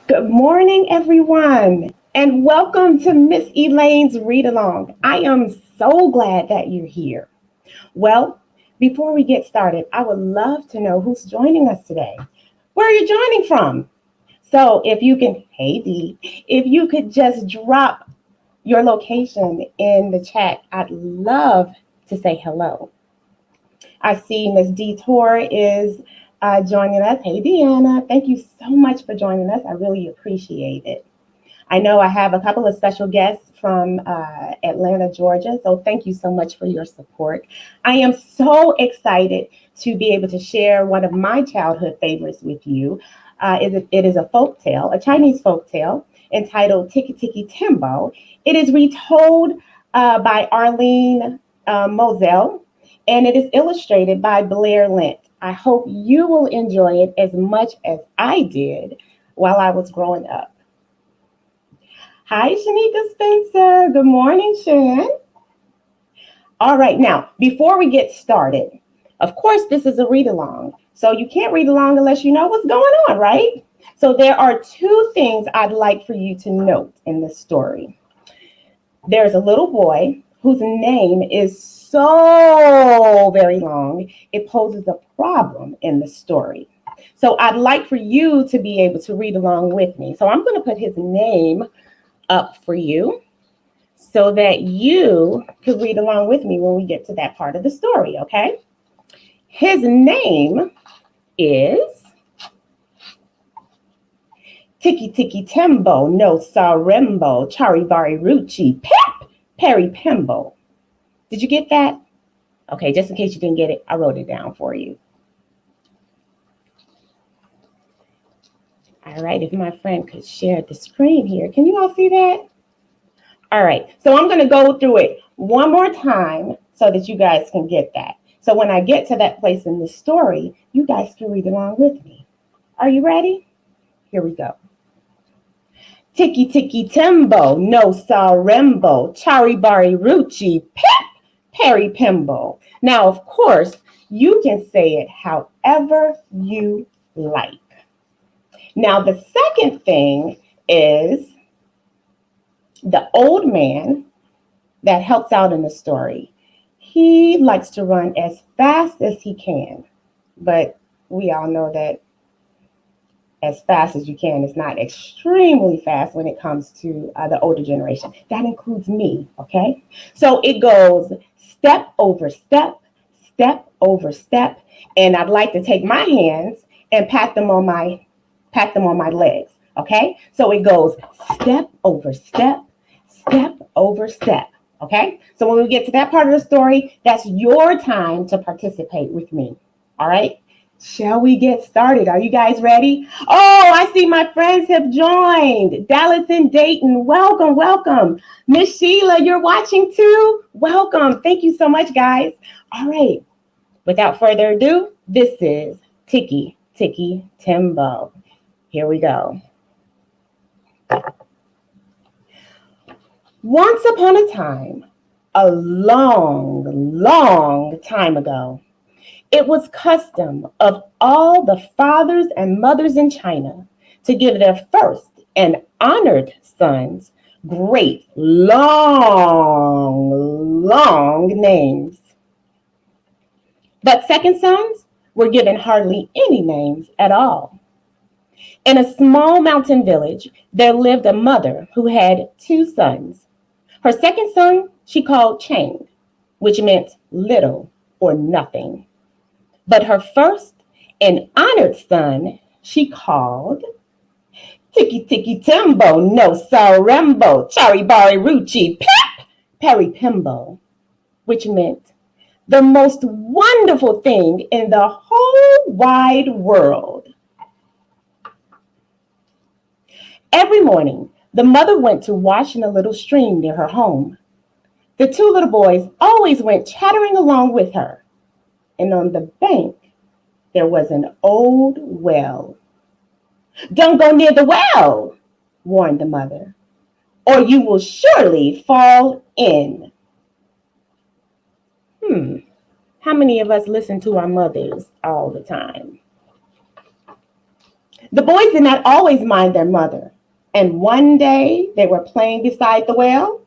Good morning, everyone, and welcome to Miss Elaine's Read Along. I am so glad that you're here. Well, before we get started, I would love to know who's joining us today. Where are you joining from? So, if you can, hey Dee, if you could just drop your location in the chat, I'd love to say hello. I see Miss Detour is joining us. Hey, Deanna, thank you so much for joining us. I really appreciate it. I know I have a couple of special guests from Atlanta, Georgia, so thank you so much for your support. I am so excited to be able to share one of my childhood favorites with you. It is a folk tale, a Chinese folk tale entitled Tikki Tikki Tembo. It is retold by Arlene Mosel, and it is illustrated by Blair Lent. I hope you will enjoy it as much as I did while I was growing up. Hi, Shanika Spencer. Good morning, Shan. All right, now, before we get started, of course, this is a read along. So you can't read along unless you know what's going on, right? So there are two things I'd like for you to note in this story. There's a little boy whose name is so very long, it poses a problem in the story. So I'd like for you to be able to read along with me. So I'm going to put his name up for you so that you can read along with me when we get to that part of the story, okay? His name is Tikki Tikki Tembo no Sarembo Charibari Ruchi Pep Peri Pembo. Did you get that? Okay, just in case you didn't get it, I wrote it down for you. All right, if my friend could share the screen here. Can you all see that? All right, so I'm going to go through it one more time so that you guys can get that. So when I get to that place in the story, you guys can read along with me. Are you ready? Here we go. Tikki Tikki Tembo no Sarembo Charibari Ruchi Pep Peri Pembo. Now, of course, you can say it however you like. Now, the second thing is the old man that helps out in the story. He likes to run as fast as he can, but we all know that as fast as you can is not extremely fast when it comes to the older generation. That includes me, okay? So it goes step over step, step over step, and I'd like to take my hands and pat them on my legs, okay? So it goes step over step, step over step, okay? So when we get to that part of the story, that's your time to participate with me, all right? Shall we get started? Are you guys ready? Oh, I see my friends have joined. Dallas and Dayton, welcome, welcome. Miss Sheila, you're watching too? Welcome. Thank you so much, guys. All right. Without further ado, this is Tikki Tikki Tembo. Here we go. Once upon a time, a long, long time ago, it was custom of all the fathers and mothers in China to give their first and honored sons great, long names. But second sons were given hardly any names at all. In a small mountain village, there lived a mother who had two sons. Her second son she called Chang, which meant little or nothing. But her first and honored son she called Tikki Tikki Tembo no Sarembo Charibari Ruchi Pep Peri Pembo, which meant the most wonderful thing in the whole wide world. Every morning, the mother went to wash in a little stream near her home. The two little boys always went chattering along with her, and on the bank there was an old well. "Don't go near the well," warned the mother, "or you will surely fall in." How many of us listen to our mothers all the time? The boys did not always mind their mother, and one day they were playing beside the well,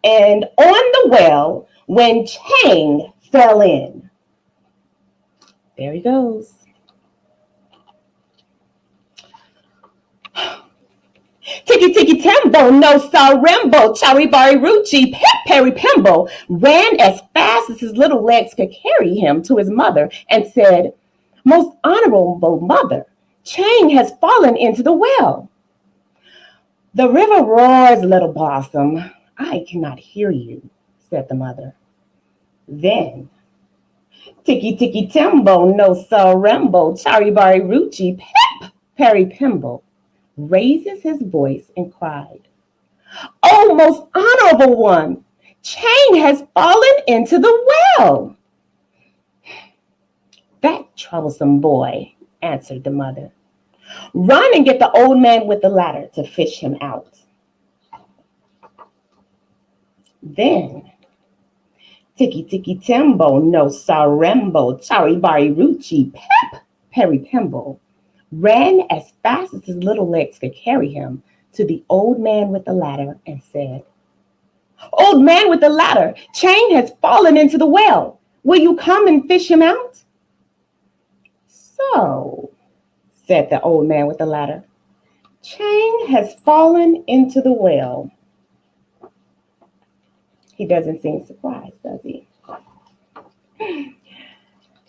and on the well, when Chang fell in. There he goes. Tikki Tikki Tembo, no Sarimbo, Charibari Ruchi, Pep Perry Pimbo ran as fast as his little legs could carry him to his mother and said, "Most honorable mother, Chang has fallen into the well." "The river roars, little blossom. I cannot hear you," said the mother. Then, Tikki Tikki Tembo, no Sarimbo, Charibari Ruchi, Pep Perry Pimbo raises his voice and cried, "Oh, most honorable one, Chang has fallen into the well." "That troublesome boy," answered the mother. "Run and get the old man with the ladder to fish him out." Then, Tikki Tikki Tembo, no Sarembo, Charibari Ruchi, Pep Perry Pimbo ran as fast as his little legs could carry him to the old man with the ladder and said, "Old man with the ladder, Chang has fallen into the well. Will you come and fish him out?" "So," said the old man with the ladder, "Chang has fallen into the well." He doesn't seem surprised, does he?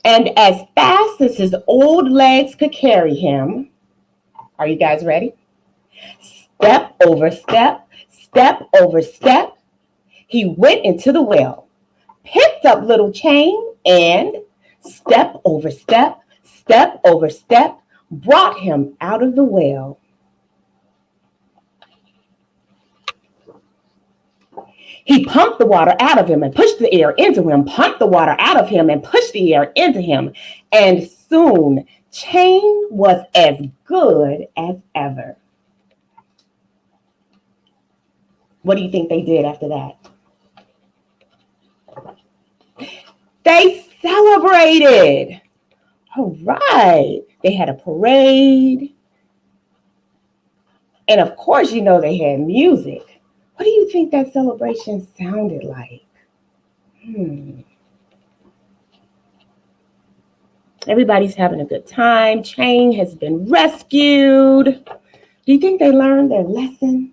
And as fast as his old legs could carry him, are you guys ready? Step over step, step over step, he went into the well, picked up little Chang, and step over step, step over step, brought him out of the well. He pumped the water out of him and pushed the air into him, pumped the water out of him and pushed the air into him. And soon, Chang was as good as ever. What do you think they did after that? They celebrated. All right. They had a parade. And of course, you know, they had music. What do you think that celebration sounded like? Everybody's having a good time. Chang has been rescued. Do you think they learned their lesson?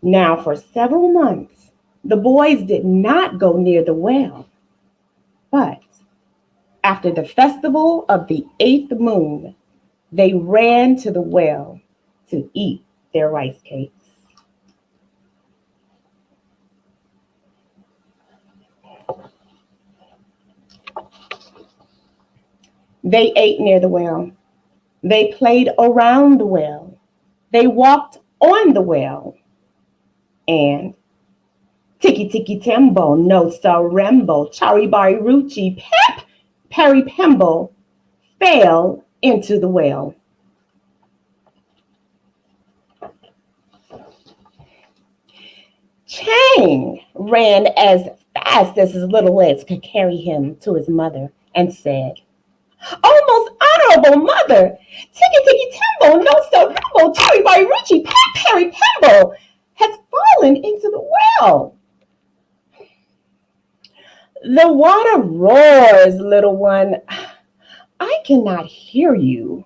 Now, for several months, the boys did not go near the well. But after the festival of the 8th moon, they ran to the well to eat their rice cakes. They ate near the well. They played around the well. They walked on the well. And Tikki Tikki Tembo, no Sarembo, Charibari Ruchi, Pep Perry Pimbo fell into the well. Chang ran as fast as his little legs could carry him to his mother and said, "Oh, most honorable mother, Tikki Tikki Tembo, no Sarembo, Charibari Ruchi, Pep Perry Pimbo has fallen into the well." "The water roars, little one. I cannot hear you."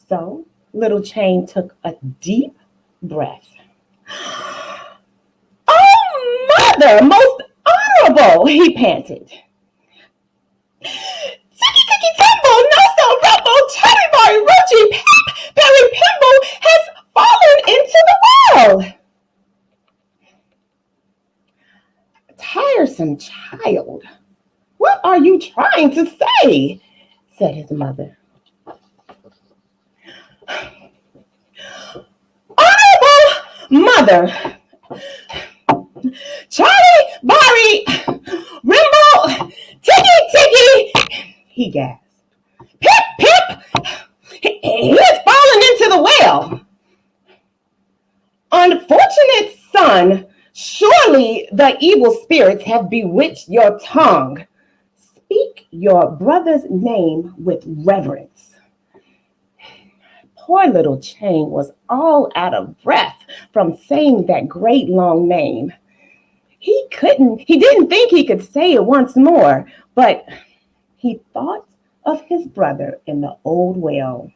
So little Chang took a deep breath. "Oh, mother, most honorable," he panted. "Tikki Tikki Tembo, no Sarembo, Charibari Ruchi, Pep Perry Pimbo has fallen into the well." "Tiresome child, what are you trying to say?" said his mother. "Honorable mother, Charlie, Barry, Rimbo, Tikki Tikki," he gasped. "Pip, Pip, he has fallen into the well." "Unfortunate son, surely the evil spirits have bewitched your tongue. Speak your brother's name with reverence." Poor little Chain was all out of breath from saying that great long name. He didn't think he could say it once more, but he thought of his brother in the old well.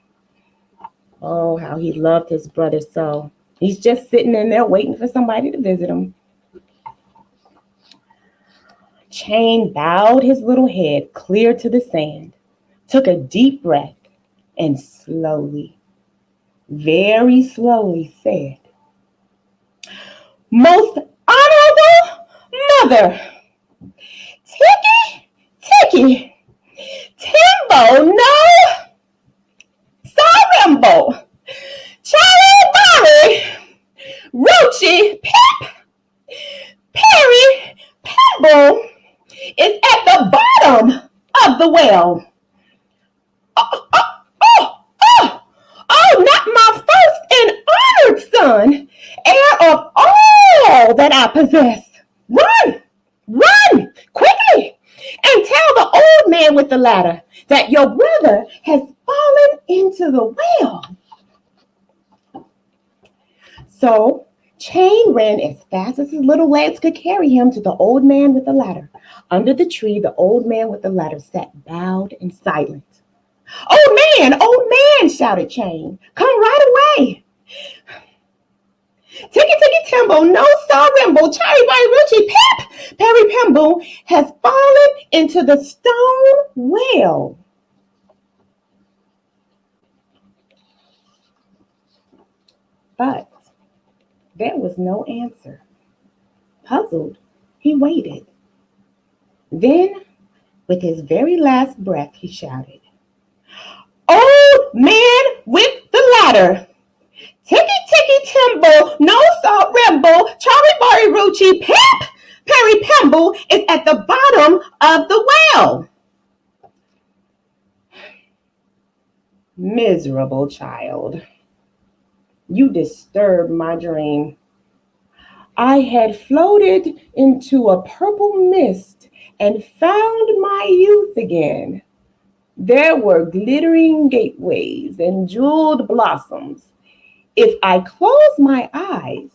Oh, how he loved his brother so. He's just sitting in there waiting for somebody to visit him. Chain bowed his little head clear to the sand, took a deep breath, and slowly, very slowly said, "Most honorable mother, Tikki Tikki Tembo no Sarimbo Charlie Ruchi Pip Perry Pebble is at the bottom of the well. Oh, oh, oh, oh, oh, not my first and honored son, heir of all that I possess. Run, run, quickly, and tell the old man with the ladder that your brother has fallen into the well." So Chain ran as fast as his little legs could carry him to the old man with the ladder. Under the tree, the old man with the ladder sat bowed and silent. Old man, shouted Chain. "Come right away. Tikki Tikki Tembo, no Sarimbo, Cherry Ruchi, Pip, Perry Pembo has fallen into the stone well." But there was no answer. Puzzled, he waited. Then, with his very last breath, he shouted, "Old man with the ladder, Tikki Tikki Tembo, no Salt Rembo, Charlie Ruchi, Pip, Perry Pemble is at the bottom of the well." Miserable child, you disturbed my dream. I had floated into a purple mist and found my youth again. There were glittering gateways and jeweled blossoms. If I close my eyes,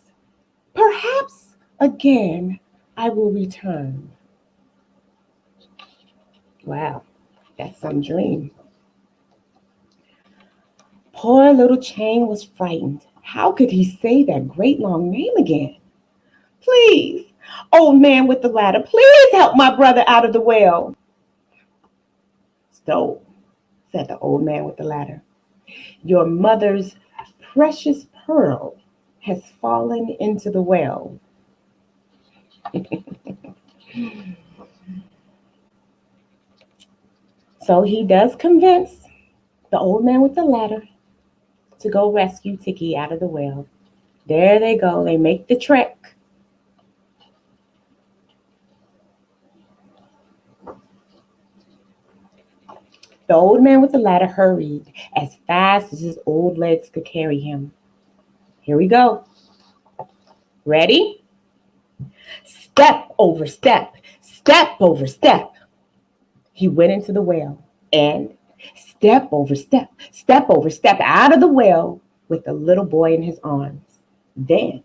perhaps again I will return. Wow, that's some dream. Poor little Chain was frightened. How could he say that great long name again? "Please, old man with the ladder, please help my brother out of the well." "So," said the old man with the ladder, "your mother's precious pearl has fallen into the well." So he does convince the old man with the ladder to go rescue Tikki out of the well. There they go. They make the trek. The old man with the ladder hurried as fast as his old legs could carry him. Here we go. Ready? Step over step, step over step. He went into the well and step over step out of the well with the little boy in his arms. Then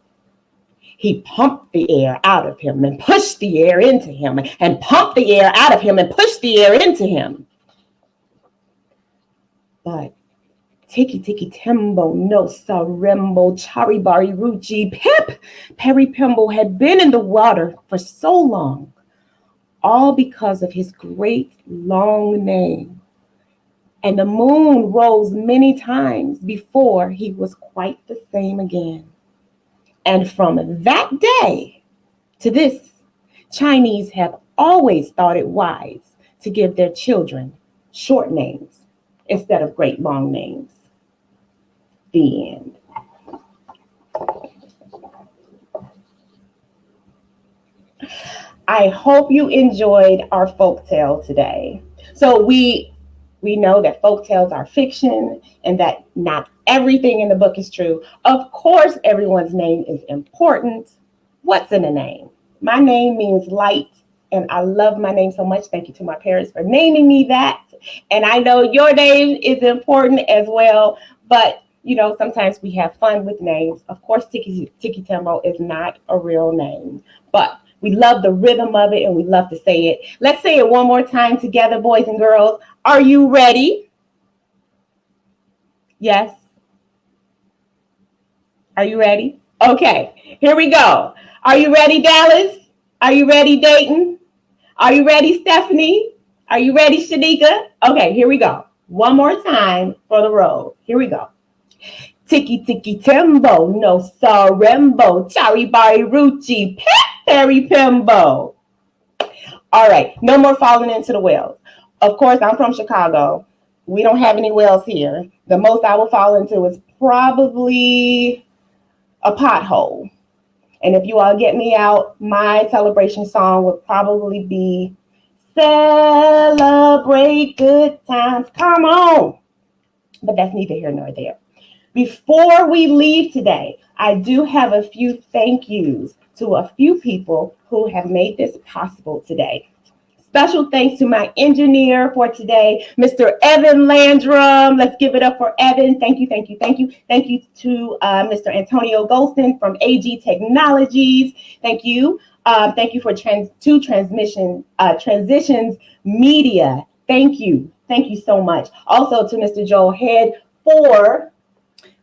he pumped the air out of him and pushed the air into him and pumped the air out of him and pushed the air into him. But Tikki Tikki Tembo, no Sarembo, Charibari Ruchi, Pip, Perry Pembo had been in the water for so long, all because of his great long name. And the moon rose many times before he was quite the same again. And from that day to this, Chinese have always thought it wise to give their children short names instead of great long names. The end. I hope you enjoyed our folktale today. So we know that folktales are fiction and that not everything in the book is true. Of course, everyone's name is important. What's in a name? My name means light, and I love my name so much. Thank you to my parents for naming me that. And I know your name is important as well. But sometimes we have fun with names. Of course, Tikki Tembo is not a real name, but we love the rhythm of it and we love to say it. Let's say it one more time together, boys and girls. Are you ready? Yes. Are you ready? Okay, here we go. Are you ready, Dallas? Are you ready, Dayton? Are you ready, Stephanie? Are you ready, Shanika? Okay, here we go. One more time for the road. Here we go. Tikki Tikki Tembo, no Sarembo, Chari Rucci, Perry Pimbo. All right, no more falling into the wells. Of course, I'm from Chicago. We don't have any wells here. The most I will fall into is probably a pothole. And if you all get me out, my celebration song would probably be Celebrate Good Times. Come on. But that's neither here nor there. Before we leave today, I do have a few thank yous to a few people who have made this possible today. Special thanks to my engineer for today, Mr. Evan Landrum. Let's give it up for Evan. Thank you, thank you, thank you. Thank you to Mr. Antonio Golston from AG Technologies. Thank you. Thank you for Transitions Media. Thank you. Thank you so much. Also to Mr. Joel Head for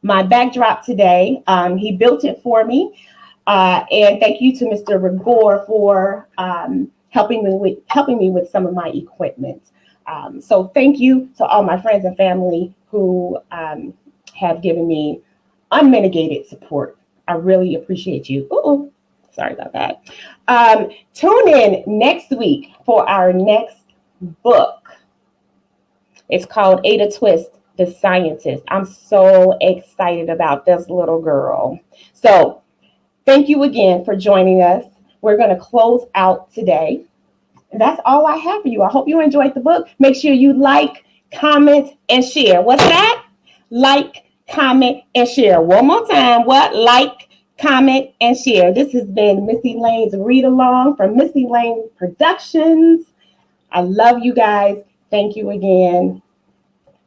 my backdrop today. He built it for me. And thank you to Mr. Rigor for helping me with some of my equipment. So thank you to all my friends and family who have given me unmitigated support. I really appreciate you. Ooh, sorry about that. Tune in next week for our next book. It's called Ada Twist, the Scientist. I'm so excited about this little girl. So thank you again for joining us. We're going to close out today. And that's all I have for you. I hope you enjoyed the book. Make sure you like, comment, and share. What's that? Like, comment, and share. One more time. What? Like, comment, and share. This has been Miss Elaine's Read Along from Miss Elaine Productions. I love you guys. Thank you again.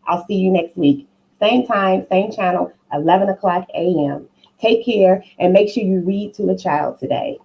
I'll see you next week. Same time, same channel, 11 o'clock a.m. Take care and make sure you read to a child today.